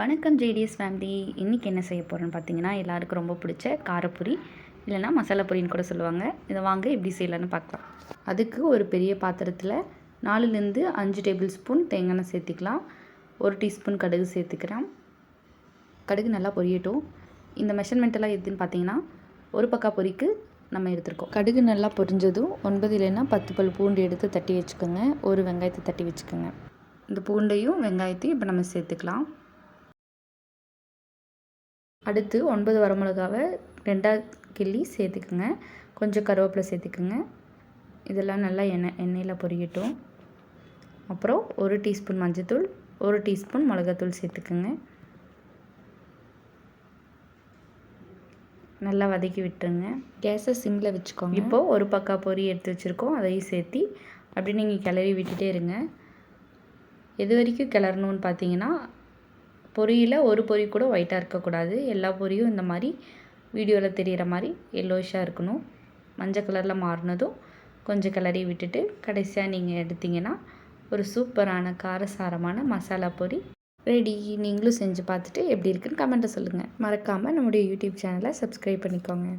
வணக்கம் JDS family. இன்றைக்கி என்ன செய்ய போகிறேன்னு பார்த்தீங்கன்னா, எல்லாருக்கும் ரொம்ப பிடிச்ச காரப்பொரி இல்லைனா மசாலா பொரின்னு கூட சொல்லுவாங்க. இதை வாங்க எப்படி செய்யலான்னு பார்க்கலாம். அதுக்கு ஒரு பெரிய பாத்திரத்தில் 4லேருந்து 5 டேபிள் ஸ்பூன் தேங்காய் எண்ணெய் சேர்த்திக்கலாம். 1 டீஸ்பூன் கடுகு சேர்த்துக்கிறேன். கடுகு நல்லா பொரியட்டும். இந்த மெஷர்மெண்ட்டெல்லாம் எதுன்னு பார்த்தீங்கன்னா, ஒரு பக்கா பொரிக்கு நம்ம எடுத்துருக்கோம். கடுகு நல்லா பொரிஞ்சதும் 9 இல்லைன்னா 10 பல் பூண்டு எடுத்து தட்டி வச்சுக்கோங்க. ஒரு வெங்காயத்தை தட்டி வச்சுக்கோங்க. இந்த பூண்டையும் வெங்காயத்தையும் இப்போ நம்ம சேர்த்துக்கலாம். அடுத்து 9 வரமிளகாவை 2ஆக கிள்ளி சேர்த்துக்குங்க. கொஞ்சம் கருவேப்பிலை சேர்த்துக்குங்க. இதெல்லாம் நல்லா எண்ணெயில் பொரியட்டும். அப்புறம் 1 டீஸ்பூன் மஞ்சள்தூள், 1 டீஸ்பூன் மிளகாத்தூள் சேர்த்துக்குங்க. நல்லா வதக்கி விட்டுருங்க. கேஸை சிம்மில் வச்சுக்கோங்க. இப்போது ஒரு பக்கா பொரி எடுத்து வச்சுருக்கோம், அதையும் சேர்த்தி அப்படி நீங்கள் கிளறி விட்டுட்டே இருங்க. எது வரைக்கும் கிளறணும்னு பார்த்தீங்கன்னா, பொரியில் ஒரு பொரி கூட ஒயிட்டாக இருக்கக்கூடாது. எல்லா பொரியும் இந்த மாதிரி வீடியோவில் தெரிகிற மாதிரி எல்லோயிஷாக இருக்கணும். மஞ்சள் கலரில் மாறினதும் கொஞ்சம் கிளறி விட்டுட்டு கடைசியாக நீங்கள் எடுத்திங்கன்னா ஒரு சூப்பரான காரசாரமான மசாலா பொரி ரெடி. நீங்களும் செஞ்சு பார்த்துட்டு எப்படி இருக்குன்னு கமெண்ட்டை சொல்லுங்கள். மறக்காமல் நம்முடைய யூடியூப் சேனலை சப்ஸ்கிரைப் பண்ணிக்கோங்க.